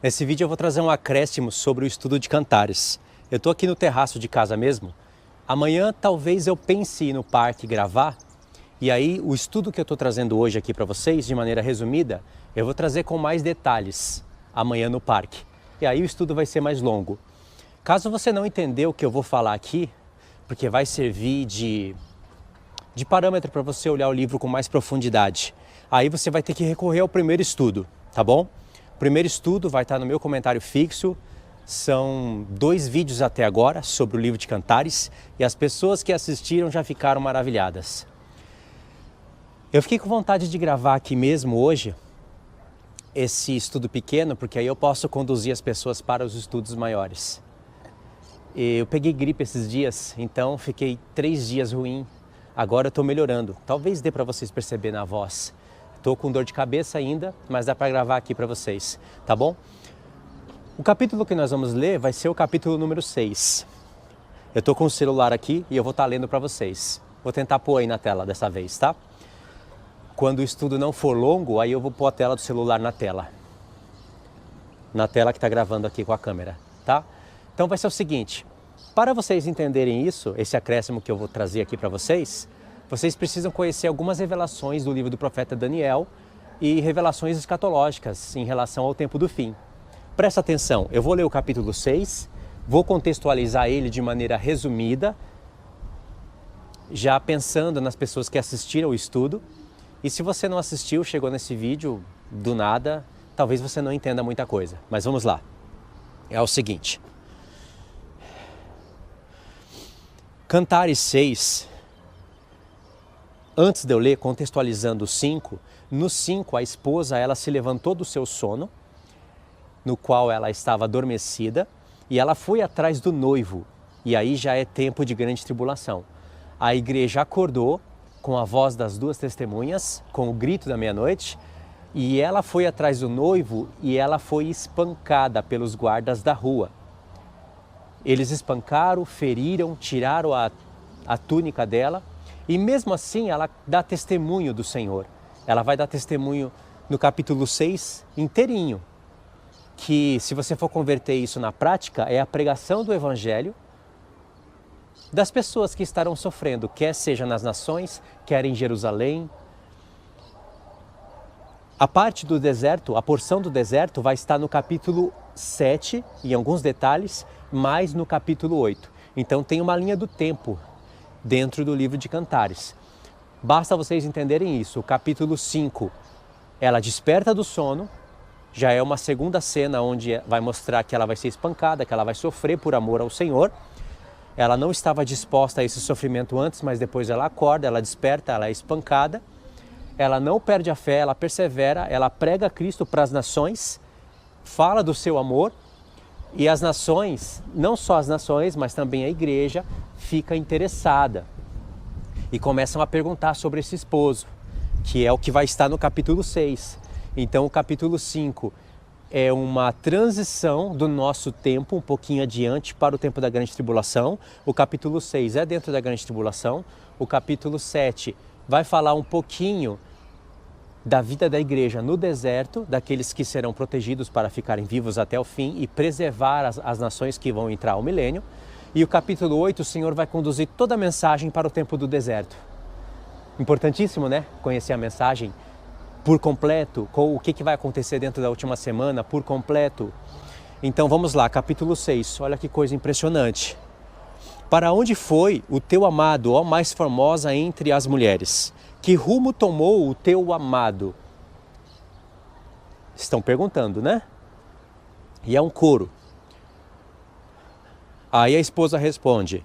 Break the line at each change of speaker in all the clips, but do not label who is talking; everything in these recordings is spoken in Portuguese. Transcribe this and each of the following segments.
Nesse vídeo eu vou trazer um acréscimo sobre o estudo de Cantares. Eu estou aqui no terraço de casa mesmo. Amanhã talvez eu pense em ir no parque gravar. E aí o estudo que eu estou trazendo hoje aqui para vocês, de maneira resumida, eu vou trazer com mais detalhes amanhã no parque. E aí o estudo vai ser mais longo. Caso você não entendeu o que eu vou falar aqui, porque vai servir de parâmetro para você olhar o livro com mais profundidade, aí você vai ter que recorrer ao primeiro estudo, tá bom? O primeiro estudo vai estar no meu comentário fixo. São 2 vídeos até agora sobre o livro de Cantares e as pessoas que assistiram já ficaram maravilhadas. Eu fiquei com vontade de gravar aqui mesmo hoje esse estudo pequeno, porque aí eu posso conduzir as pessoas para os estudos maiores. Eu peguei gripe esses dias, então fiquei 3 dias ruim. Agora eu estou melhorando. Talvez dê para vocês perceberem na voz. Estou com dor de cabeça ainda, mas dá para gravar aqui para vocês, tá bom? O capítulo que nós vamos ler vai ser o capítulo número 6. Eu estou com o celular aqui e eu vou estar lendo para vocês. Vou tentar pôr aí na tela dessa vez, tá? Quando o estudo não for longo, aí eu vou pôr a tela do celular na tela. Na tela que está gravando aqui com a câmera, tá? Então vai ser o seguinte, para vocês entenderem isso, esse acréscimo que eu vou trazer aqui para vocês precisam conhecer algumas revelações do livro do profeta Daniel e revelações escatológicas em relação ao tempo do fim. Presta atenção, eu vou ler o capítulo 6, vou contextualizar ele de maneira resumida, já pensando nas pessoas que assistiram o estudo. E se você não assistiu, chegou nesse vídeo do nada, talvez você não entenda muita coisa. Mas vamos lá. É o seguinte. Cantares 6, antes de eu ler, contextualizando o 5, no 5 a esposa ela se levantou do seu sono, no qual ela estava adormecida, e ela foi atrás do noivo, e aí já é tempo de grande tribulação. A igreja acordou com a voz das 2 testemunhas, com o grito da meia-noite, e ela foi atrás do noivo e ela foi espancada pelos guardas da rua. Eles espancaram, feriram, tiraram a túnica dela, e mesmo assim ela dá testemunho do Senhor. Ela vai dar testemunho no capítulo 6 inteirinho, que se você for converter isso na prática, é a pregação do Evangelho das pessoas que estarão sofrendo, quer seja nas nações, quer em Jerusalém. A parte do deserto, a porção do deserto vai estar no capítulo 7, em alguns detalhes, mais no capítulo 8. Então tem uma linha do tempo dentro do livro de Cantares. Basta vocês entenderem isso. O capítulo 5, ela desperta do sono, já é uma segunda cena onde vai mostrar que ela vai ser espancada, que ela vai sofrer por amor ao Senhor. Ela não estava disposta a esse sofrimento antes, mas depois ela acorda, ela desperta, ela é espancada. Ela não perde a fé, ela persevera, ela prega Cristo para as nações, fala do seu amor, e as nações, não só as nações, mas também a igreja, fica interessada. E começam a perguntar sobre esse esposo, que é o que vai estar no capítulo 6. Então o capítulo 5 é uma transição do nosso tempo, um pouquinho adiante para o tempo da grande tribulação. O capítulo 6 é dentro da grande tribulação. O capítulo 7 vai falar um pouquinho da vida da igreja no deserto, daqueles que serão protegidos para ficarem vivos até o fim e preservar as nações que vão entrar ao milênio. E o capítulo 8, o Senhor vai conduzir toda a mensagem para o tempo do deserto. Importantíssimo, né? Conhecer a mensagem por completo, com o que vai acontecer dentro da última semana, por completo. Então vamos lá, capítulo 6, olha que coisa impressionante. Para onde foi o teu amado, ó mais formosa entre as mulheres? Que rumo tomou o teu amado? Estão perguntando, né? E é um coro. Aí a esposa responde: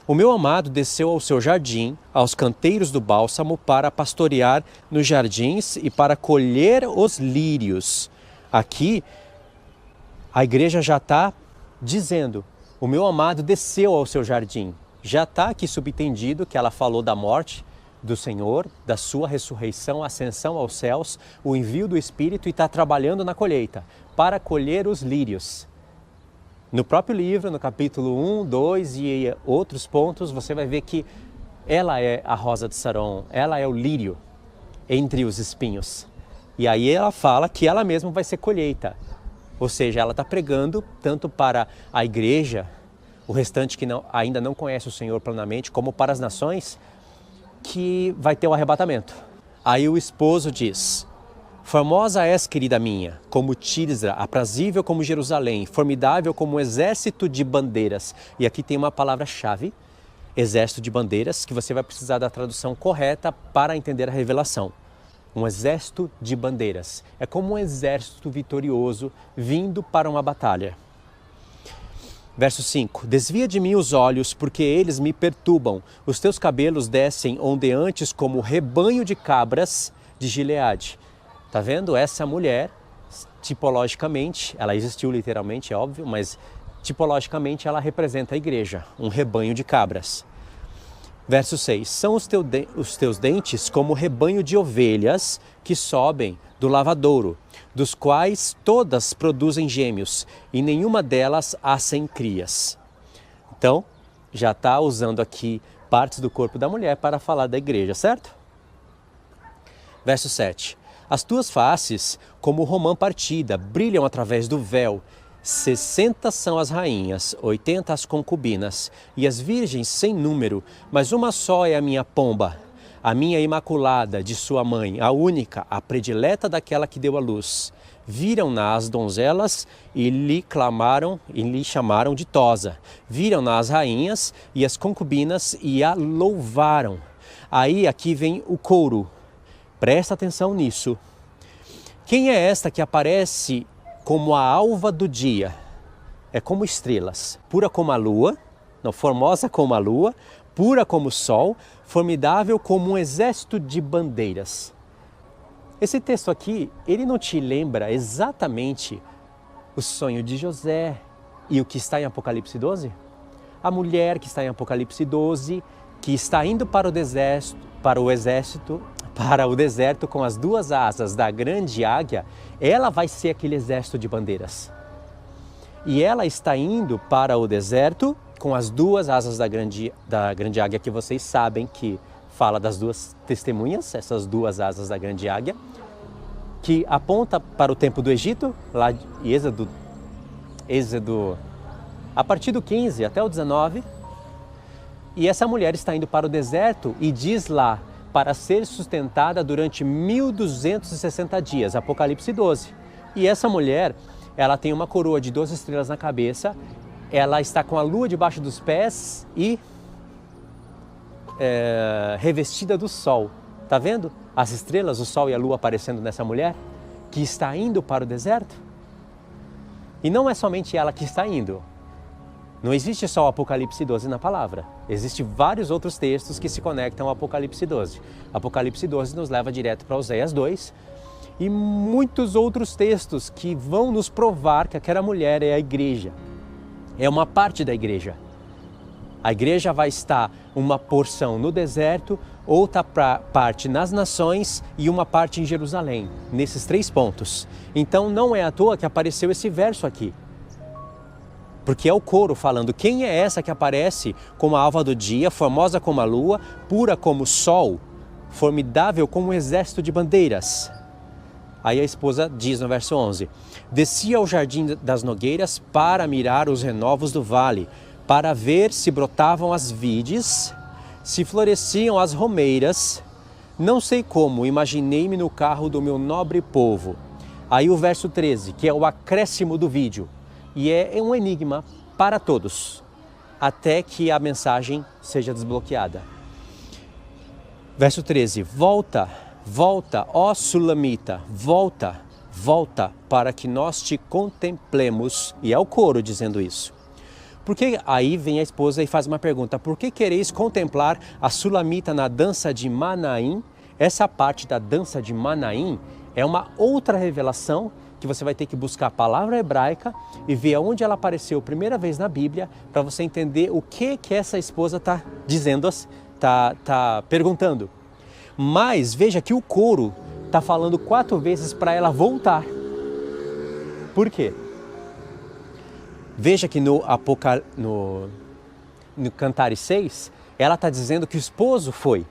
o meu amado desceu ao seu jardim, aos canteiros do bálsamo, para pastorear nos jardins e para colher os lírios. Aqui, a igreja já está dizendo, o meu amado desceu ao seu jardim. Já está aqui subentendido que ela falou da morte do Senhor, da sua ressurreição, ascensão aos céus, o envio do Espírito, e está trabalhando na colheita, para colher os lírios. No próprio livro, no capítulo 1, 2 e outros pontos, você vai ver que ela é a rosa de Saron, ela é o lírio entre os espinhos. E aí ela fala que ela mesma vai ser colheita. Ou seja, ela está pregando tanto para a igreja, o restante que ainda não conhece o Senhor plenamente, como para as nações, que vai ter o arrebatamento. Aí o esposo diz: formosa és, querida minha, como Tisra, aprazível como Jerusalém, formidável como um exército de bandeiras. E aqui tem uma palavra-chave, exército de bandeiras, que você vai precisar da tradução correta para entender a revelação. Um exército de bandeiras. É como um exército vitorioso vindo para uma batalha. Verso 5. Desvia de mim os olhos, porque eles me perturbam. Os teus cabelos descem ondeantes como rebanho de cabras de Gileade. Tá vendo? Essa mulher, tipologicamente, ela existiu literalmente, é óbvio, mas tipologicamente ela representa a igreja, um rebanho de cabras. Verso 6. São os teus dentes como rebanho de ovelhas que sobem do lavadouro, dos quais todas produzem gêmeos, e nenhuma delas há crias. Então, já está usando aqui partes do corpo da mulher para falar da igreja, certo? Verso 7. As tuas faces, como romã partida, brilham através do véu. 60 são as rainhas, 80 as concubinas, e as virgens sem número, mas uma só é a minha pomba, a minha imaculada de sua mãe, a única, a predileta daquela que deu à luz. Viram-na as donzelas e lhe clamaram e lhe chamaram ditosa. Viram-na as rainhas e as concubinas e a louvaram. Aí aqui vem o coro. Presta atenção nisso. Quem é esta que aparece como a alva do dia? É como estrelas, pura como a lua, não, formosa como a lua, pura como o sol, formidável como um exército de bandeiras. Esse texto aqui, ele não te lembra exatamente o sonho de José e o que está em Apocalipse 12? A mulher que está em Apocalipse 12, que está indo para o deserto com as duas asas da grande águia, ela vai ser aquele exército de bandeiras. E ela está indo para o deserto com as duas asas da grande águia, que vocês sabem que fala das duas testemunhas, essas duas asas da grande águia, que aponta para o tempo do Egito, lá de Êxodo, a partir do 15 até o 19. E essa mulher está indo para o deserto e diz lá, para ser sustentada durante 1260 dias, Apocalipse 12. E essa mulher, ela tem uma coroa de 12 estrelas na cabeça, ela está com a lua debaixo dos pés e revestida do sol. Tá vendo as estrelas, o sol e a lua aparecendo nessa mulher que está indo para o deserto? E não é somente ela que está indo. Não existe só o Apocalipse 12 na palavra. Existem vários outros textos que se conectam ao Apocalipse 12. Apocalipse 12 nos leva direto para Oséias 2 e muitos outros textos que vão nos provar que aquela mulher é a igreja. É uma parte da igreja. A igreja vai estar uma porção no deserto, outra parte nas nações e uma parte em Jerusalém, nesses 3 pontos. Então não é à toa que apareceu esse verso aqui. Porque é o coro falando, quem é essa que aparece como a alva do dia, formosa como a lua, pura como o sol, formidável como um exército de bandeiras? Aí a esposa diz no verso 11, descia ao jardim das nogueiras para mirar os renovos do vale, para ver se brotavam as vides, se floresciam as romeiras. Não sei como, imaginei-me no carro do meu nobre povo. Aí o verso 13, que é o acréscimo do vídeo. E é um enigma para todos, até que a mensagem seja desbloqueada. Verso 13, volta, volta, ó Sulamita, volta, volta, para que nós te contemplemos. E é o coro dizendo isso. Porque aí vem a esposa e faz uma pergunta, por que quereis contemplar a Sulamita na dança de Manaim? Essa parte da dança de Manaim é uma outra revelação que você vai ter que buscar a palavra hebraica e ver onde ela apareceu a primeira vez na Bíblia, para você entender o que essa esposa está dizendo, está perguntando. Mas veja que o coro está falando 4 vezes para ela voltar. Por quê? Veja que no Cantares 6, ela está dizendo que o esposo foi.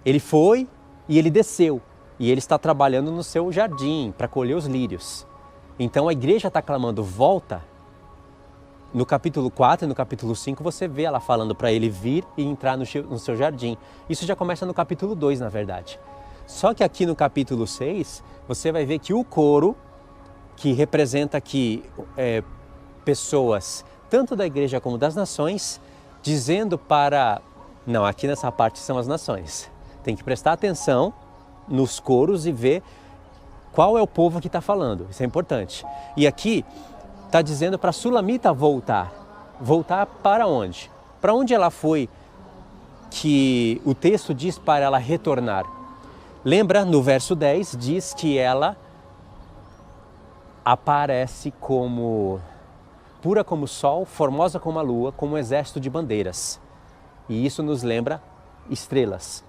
Ele foi e ele desceu. E ele está trabalhando no seu jardim para colher os lírios. Então a igreja está clamando volta. No capítulo 4 e no capítulo 5 você vê ela falando para ele vir e entrar no seu jardim. Isso já começa no capítulo 2, na verdade. Só que aqui no capítulo 6 você vai ver que o coro, que representa aqui pessoas tanto da igreja como das nações, dizendo para... Não, aqui nessa parte são as nações. Tem que prestar atenção nos coros e ver qual é o povo que está falando. Isso é importante. E aqui está dizendo para a Sulamita voltar. Voltar para onde? Para onde ela foi, que o texto diz para ela retornar. Lembra, no verso 10, diz que ela aparece como pura como o sol, formosa como a lua, como um exército de bandeiras. E isso nos lembra estrelas.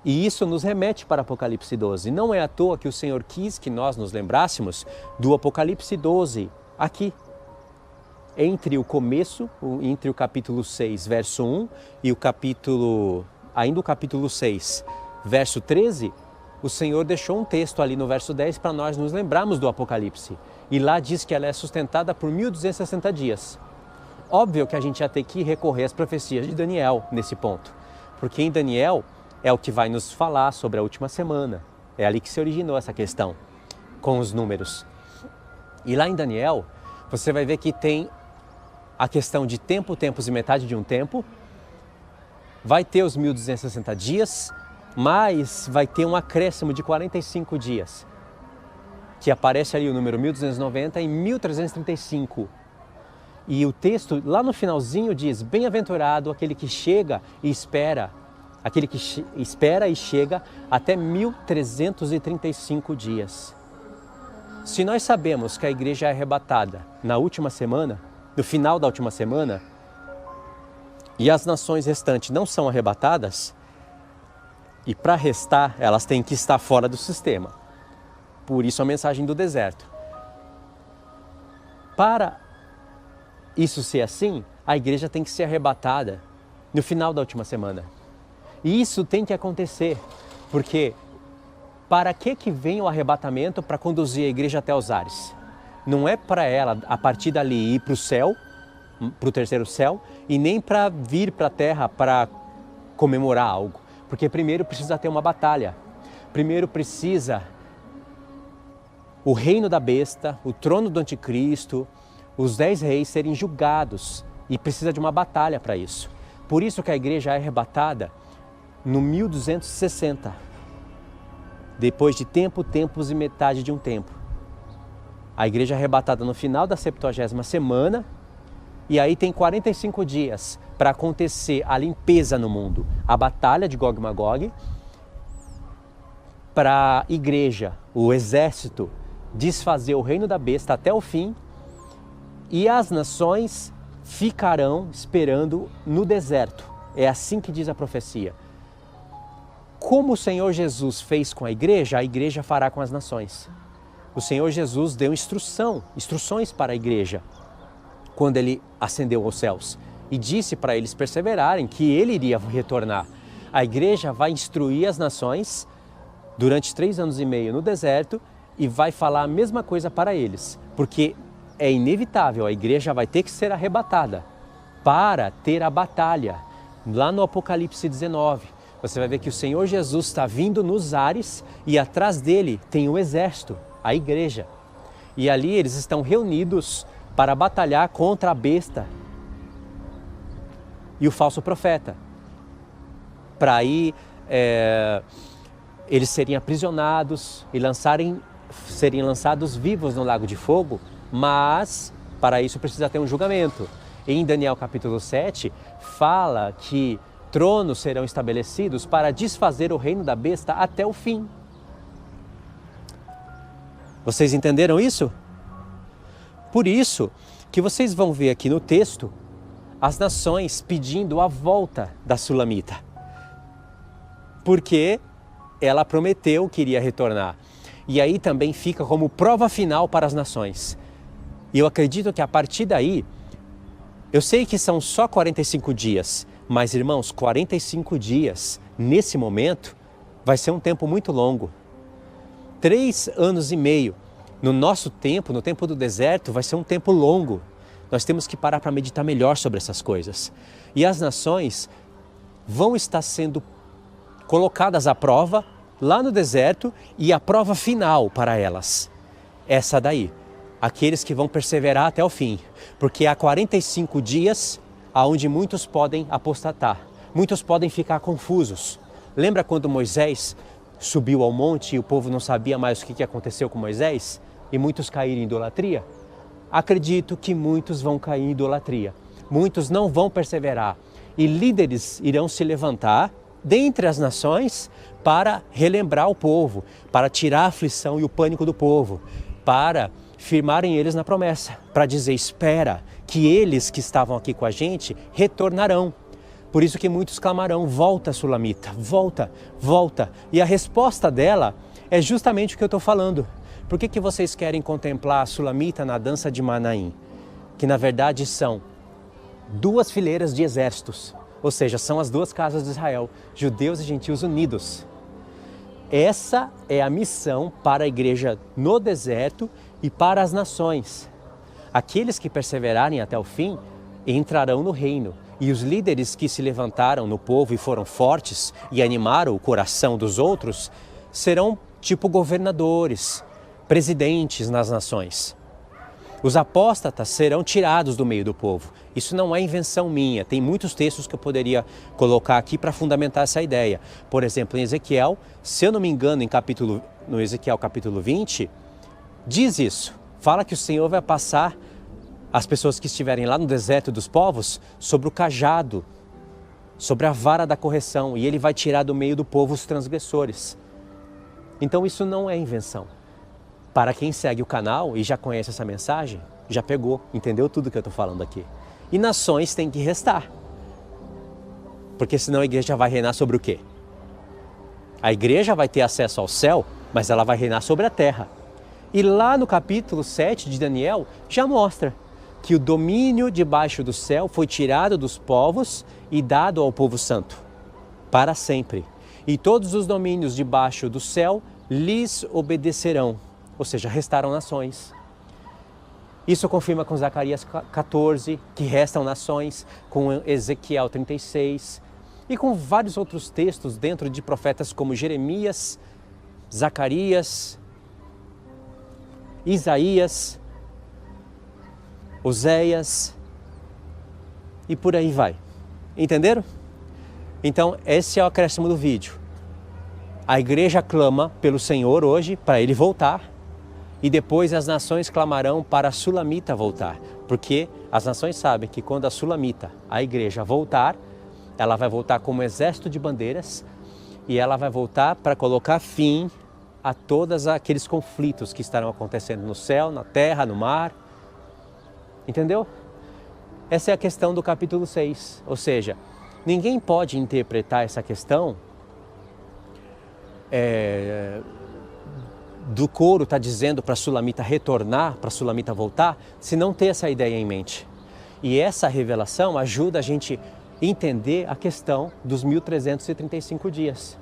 E isso nos remete para Apocalipse 12. Não é à toa que o Senhor quis que nós nos lembrássemos do Apocalipse 12, aqui. Entre o começo, entre o capítulo 6, verso 1 e ainda o capítulo 6, verso 13, o Senhor deixou um texto ali no verso 10 para nós nos lembrarmos do Apocalipse. E lá diz que ela é sustentada por 1260 dias. Óbvio que a gente ia ter que recorrer às profecias de Daniel nesse ponto. Porque em Daniel é o que vai nos falar sobre a última semana. É ali que se originou essa questão com os números. E lá em Daniel, você vai ver que tem a questão de tempo, tempos e metade de um tempo. Vai ter os 1260 dias, mas vai ter um acréscimo de 45 dias. Que aparece ali o número 1290 e 1335. E o texto lá no finalzinho diz: bem-aventurado aquele que chega e espera, aquele que espera e chega até 1335 dias. Se nós sabemos que a igreja é arrebatada na última semana, no final da última semana, e as nações restantes não são arrebatadas, e para restar elas têm que estar fora do sistema. Por isso a mensagem do deserto. Para isso ser assim, a igreja tem que ser arrebatada no final da última semana. E isso tem que acontecer, porque para que vem o arrebatamento? Para conduzir a igreja até os ares. Não é para ela, a partir dali, ir para o céu, para o terceiro céu, e nem para vir para a terra para comemorar algo. Porque primeiro precisa ter uma batalha. Primeiro precisa o reino da besta, o trono do anticristo, os 10 reis serem julgados, e precisa de uma batalha para isso. Por isso que a igreja é arrebatada no 1260, depois de tempos e metade de um tempo. A igreja é arrebatada no final da 70ª semana, e aí tem 45 dias para acontecer a limpeza no mundo, a batalha de Gog e Magog, para a igreja, o exército, desfazer o reino da besta até o fim, e as nações ficarão esperando no deserto. É assim que diz a profecia. Como o Senhor Jesus fez com a igreja fará com as nações. O Senhor Jesus deu instruções para a igreja quando ele ascendeu aos céus, e disse para eles perseverarem que ele iria retornar. A igreja vai instruir as nações durante 3 anos e meio no deserto, e vai falar a mesma coisa para eles, porque é inevitável, a igreja vai ter que ser arrebatada para ter a batalha. Lá no Apocalipse 19, você vai ver que o Senhor Jesus está vindo nos ares, e atrás dele tem o exército, a igreja. E ali eles estão reunidos para batalhar contra a besta e o falso profeta. Para aí eles serem aprisionados e serem lançados vivos no lago de fogo, mas para isso precisa ter um julgamento. Em Daniel capítulo 7, fala que tronos serão estabelecidos para desfazer o reino da besta até o fim. Vocês entenderam isso? Por isso que vocês vão ver aqui no texto as nações pedindo a volta da Sulamita, porque ela prometeu que iria retornar. E aí também fica como prova final para as nações. E eu acredito que a partir daí, eu sei que são só 45 dias, mas irmãos, 45 dias nesse momento vai ser um tempo muito longo. 3 anos e meio No nosso tempo, no tempo do deserto, vai ser um tempo longo. Nós temos que parar para meditar melhor sobre essas coisas. E as nações vão estar sendo colocadas à prova lá no deserto, e a prova final para elas, essa daí, aqueles que vão perseverar até o fim, porque há 45 dias onde muitos podem apostatar, muitos podem ficar confusos. Lembra quando Moisés subiu ao monte e o povo não sabia mais o que aconteceu com Moisés? E muitos caíram em idolatria? Acredito que muitos vão cair em idolatria, muitos não vão perseverar, e líderes irão se levantar dentre as nações para relembrar o povo, para tirar a aflição e o pânico do povo, para firmarem eles na promessa, para dizer, espera, que eles que estavam aqui com a gente retornarão. Por isso que muitos clamarão, volta Sulamita, volta, volta. E a resposta dela é justamente o que eu estou falando. Por que vocês querem contemplar a Sulamita na dança de Manaim? Que na verdade são duas fileiras de exércitos, ou seja, são as duas casas de Israel, judeus e gentios unidos. Essa é a missão para a igreja no deserto e para as nações. Aqueles que perseverarem até o fim entrarão no reino. E os líderes que se levantaram no povo e foram fortes e animaram o coração dos outros serão tipo governadores, presidentes nas nações. Os apóstatas serão tirados do meio do povo. Isso não é invenção minha, tem muitos textos que eu poderia colocar aqui para fundamentar essa ideia. Por exemplo, em Ezequiel, se eu não me engano, no Ezequiel capítulo 20, diz isso. Fala que o Senhor vai passar as pessoas que estiverem lá no deserto dos povos sobre o cajado, sobre a vara da correção, e ele vai tirar do meio do povo os transgressores. Então isso não é invenção. Para quem segue o canal e já conhece essa mensagem, já pegou, entendeu tudo que eu estou falando aqui. E nações têm que restar. Porque senão a igreja vai reinar sobre o quê? A igreja vai ter acesso ao céu, mas ela vai reinar sobre a terra. E lá no capítulo 7 de Daniel, já mostra que o domínio debaixo do céu foi tirado dos povos e dado ao povo santo, para sempre. E todos os domínios debaixo do céu lhes obedecerão. Ou seja, restaram nações. Isso confirma com Zacarias 14, que restam nações, com Ezequiel 36 e com vários outros textos dentro de profetas como Jeremias, Zacarias, Isaías, Oséias e por aí vai. Entenderam? Então, esse é o acréscimo do vídeo. A igreja clama pelo Senhor hoje para ele voltar. E depois as nações clamarão para a Sulamita voltar, porque as nações sabem que quando a Sulamita, a igreja, voltar, ela vai voltar como exército de bandeiras e ela vai voltar para colocar fim a todos aqueles conflitos que estarão acontecendo no céu, na terra, no mar. Entendeu? Essa é a questão do capítulo 6, ou seja, ninguém pode interpretar essa questão do coro está dizendo para a Sulamita retornar, para a Sulamita voltar, se não ter essa ideia em mente. E essa revelação ajuda a gente a entender a questão dos 1335 dias.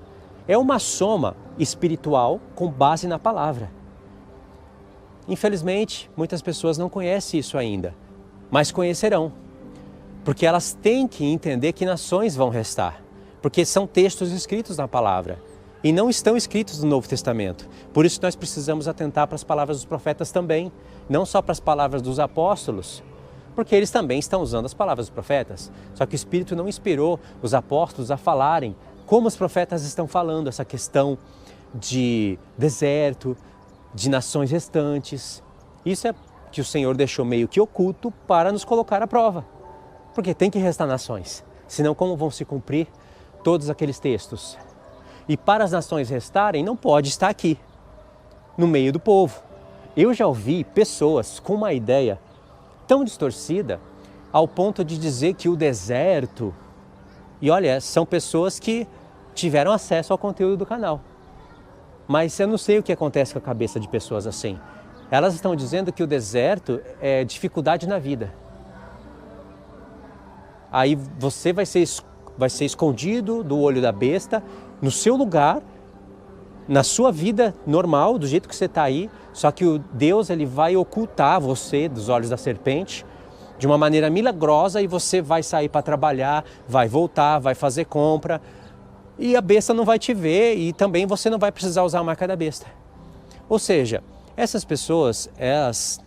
É uma soma espiritual com base na palavra. Infelizmente, muitas pessoas não conhecem isso ainda, mas conhecerão. Porque elas têm que entender que nações vão restar, porque são textos escritos na palavra. E não estão escritos no Novo Testamento. Por isso nós precisamos atentar para as palavras dos profetas também, não só para as palavras dos apóstolos, porque eles também estão usando as palavras dos profetas. Só que o Espírito não inspirou os apóstolos a falarem como os profetas estão falando, essa questão de deserto, de nações restantes. Isso é que o Senhor deixou meio que oculto para nos colocar à prova. Porque tem que restar nações, senão como vão se cumprir todos aqueles textos? E para as nações restarem, não pode estar aqui, no meio do povo. Eu já ouvi pessoas com uma ideia tão distorcida ao ponto de dizer que o deserto... E olha, são pessoas que tiveram acesso ao conteúdo do canal. Mas eu não sei o que acontece com a cabeça de pessoas assim. Elas estão dizendo que o deserto é dificuldade na vida. Aí você vai ser escondido do olho da besta, no seu lugar, na sua vida normal, do jeito que você está aí, só que o Deus ele vai ocultar você dos olhos da serpente de uma maneira milagrosa e você vai sair para trabalhar, vai voltar, vai fazer compra e a besta não vai te ver e também você não vai precisar usar a marca da besta. Ou seja, essas pessoas, elas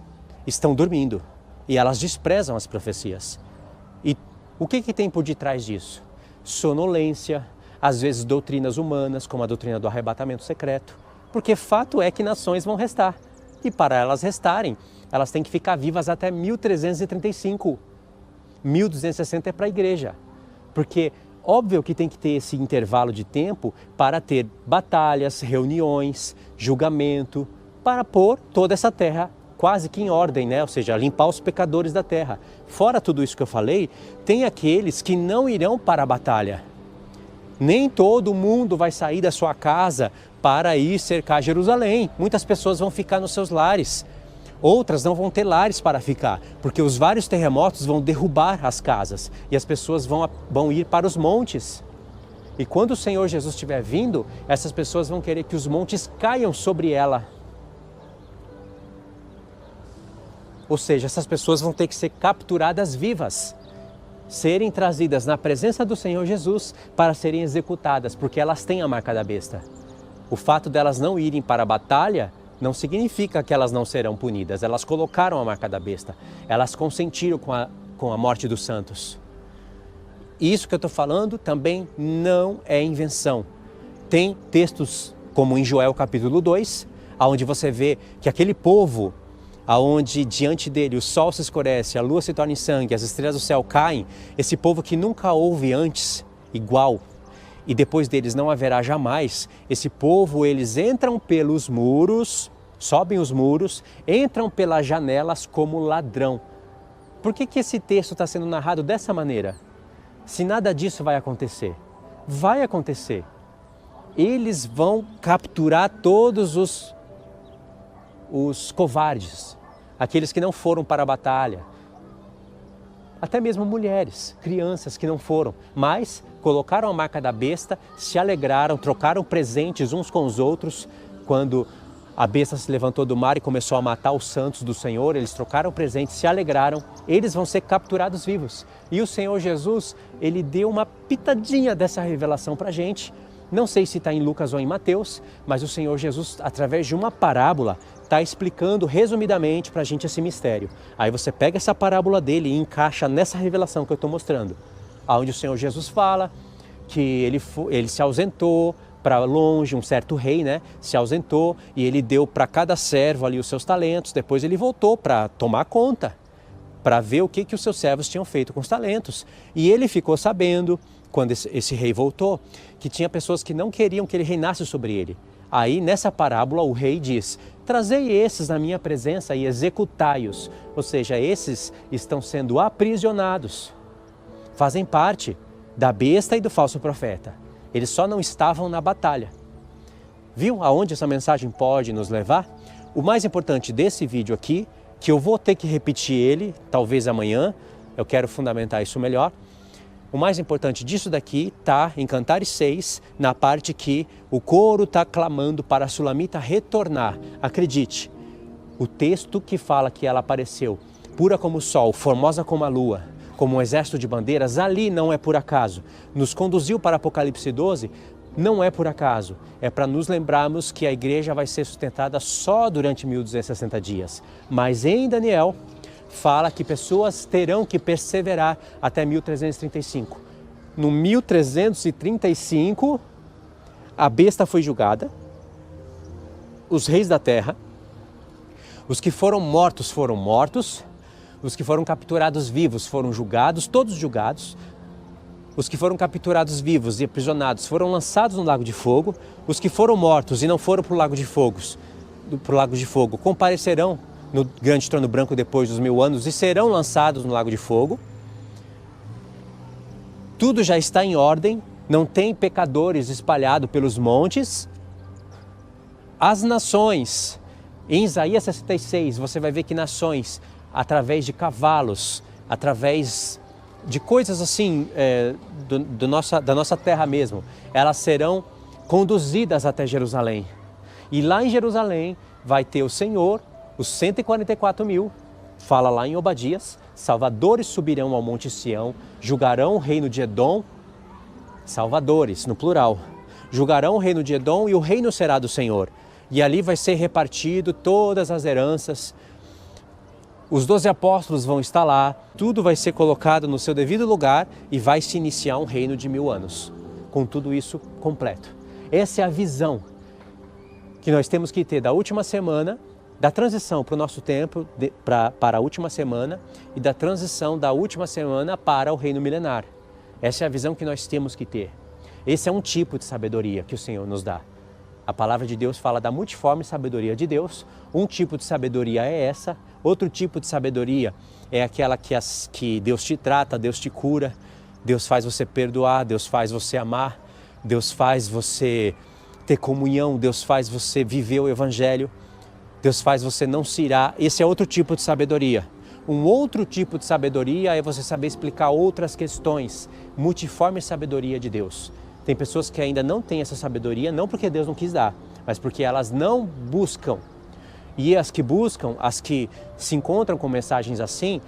estão dormindo e elas desprezam as profecias. E o que tem por detrás disso? Sonolência, às vezes doutrinas humanas, como a doutrina do arrebatamento secreto, porque fato é que nações vão restar. E para elas restarem, elas têm que ficar vivas até 1335. 1260 é para a igreja. Porque óbvio que tem que ter esse intervalo de tempo para ter batalhas, reuniões, julgamento, para pôr toda essa terra quase que em ordem, né? Ou seja, limpar os pecadores da terra. Fora tudo isso que eu falei, tem aqueles que não irão para a batalha. Nem todo mundo vai sair da sua casa para ir cercar Jerusalém. Muitas pessoas vão ficar nos seus lares. Outras não vão ter lares para ficar, porque os vários terremotos vão derrubar as casas e as pessoas vão ir para os montes. E quando o Senhor Jesus estiver vindo, essas pessoas vão querer que os montes caiam sobre ela. Ou seja, essas pessoas vão ter que ser capturadas vivas, serem trazidas na presença do Senhor Jesus para serem executadas, porque elas têm a marca da besta. O fato delas não irem para a batalha não significa que elas não serão punidas. Elas colocaram a marca da besta. Elas consentiram com a morte dos santos. Isso que eu estou falando também não é invenção. Tem textos como em Joel capítulo 2, onde você vê que aquele povo, onde diante dele o sol se escurece, a lua se torna em sangue, as estrelas do céu caem, esse povo que nunca houve antes igual, e depois deles não haverá jamais, esse povo, eles entram pelos muros, sobem os muros, entram pelas janelas como ladrão. Por que esse texto está sendo narrado dessa maneira? Se nada disso vai acontecer. Vai acontecer. Eles vão capturar todos os covardes, aqueles que não foram para a batalha, até mesmo mulheres, crianças que não foram, mas colocaram a marca da besta, se alegraram, trocaram presentes uns com os outros. Quando a besta se levantou do mar e começou a matar os santos do Senhor, eles trocaram presentes, se alegraram, eles vão ser capturados vivos. E o Senhor Jesus, ele deu uma pitadinha dessa revelação para a gente. Não sei se está em Lucas ou em Mateus, mas o Senhor Jesus, através de uma parábola, está explicando resumidamente para a gente esse mistério. Aí você pega essa parábola dele e encaixa nessa revelação que eu estou mostrando, onde o Senhor Jesus fala que ele se ausentou para longe, um certo rei, né? Se ausentou e ele deu para cada servo ali os seus talentos. Depois ele voltou para tomar conta, para ver o que os seus servos tinham feito com os talentos. E ele ficou sabendo, quando esse rei voltou, que tinha pessoas que não queriam que ele reinasse sobre ele. Aí, nessa parábola, o rei diz: trazei esses na minha presença e executai-os. Ou seja, esses estão sendo aprisionados. Fazem parte da besta e do falso profeta. Eles só não estavam na batalha. Viu aonde essa mensagem pode nos levar? O mais importante desse vídeo aqui, que eu vou ter que repetir ele, talvez amanhã, eu quero fundamentar isso melhor. O mais importante disso daqui está em Cantares 6, na parte que o coro está clamando para a Sulamita retornar. Acredite, o texto que fala que ela apareceu pura como o sol, formosa como a lua, como um exército de bandeiras, ali não é por acaso. Nos conduziu para Apocalipse 12, não é por acaso. É para nos lembrarmos que a igreja vai ser sustentada só durante 1260 dias. Mas em Daniel fala que pessoas terão que perseverar até 1335. No 1335, a besta foi julgada, os reis da terra, os que foram mortos, os que foram capturados vivos foram julgados, todos julgados. Os que foram capturados vivos e aprisionados foram lançados no lago de fogo. Os que foram mortos e não foram para o lago de fogo comparecerão no grande trono branco depois dos 1000 anos e serão lançados no lago de fogo. Tudo já está em ordem, não tem pecadores espalhados pelos montes. As nações, em Isaías 66, você vai ver que nações, através de cavalos, através de coisas assim, da nossa terra mesmo, elas serão conduzidas até Jerusalém. E lá em Jerusalém vai ter o Senhor, os 144 mil, fala lá em Obadias, salvadores subirão ao Monte Sião, julgarão o reino de Edom, salvadores no plural, julgarão o reino de Edom e o reino será do Senhor. E ali vai ser repartido todas as heranças. Os 12 apóstolos vão estar lá, tudo vai ser colocado no seu devido lugar e vai se iniciar um reino de 1000 anos, com tudo isso completo. Essa é a visão que nós temos que ter da última semana, da transição para o nosso tempo, para a última semana, e da transição da última semana para o reino milenar. Essa é a visão que nós temos que ter. Esse é um tipo de sabedoria que o Senhor nos dá. A palavra de Deus fala da multiforme sabedoria de Deus. Um tipo de sabedoria é essa. Outro tipo de sabedoria é aquela que Deus te trata, Deus te cura, Deus faz você perdoar, Deus faz você amar, Deus faz você ter comunhão, Deus faz você viver o Evangelho, Deus faz você não se irar. Esse é outro tipo de sabedoria. Um outro tipo de sabedoria é você saber explicar outras questões. Multiforme sabedoria de Deus. Tem pessoas que ainda não têm essa sabedoria, não porque Deus não quis dar, mas porque elas não buscam. E as que buscam, as que se encontram com mensagens assim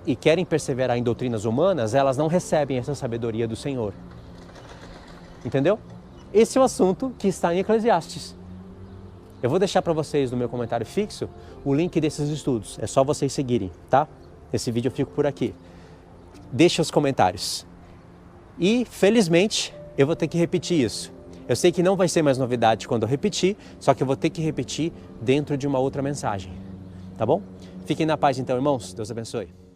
e querem perseverar em doutrinas humanas, elas não recebem essa sabedoria do Senhor. Entendeu? Esse é o assunto que está em Eclesiastes. Eu vou deixar para vocês no meu comentário fixo o link desses estudos. É só vocês seguirem, tá? Nesse vídeo eu fico por aqui. Deixa os comentários. E, felizmente, eu vou ter que repetir isso. Eu sei que não vai ser mais novidade quando eu repetir, só que eu vou ter que repetir dentro de uma outra mensagem. Tá bom? Fiquem na paz então, irmãos. Deus abençoe.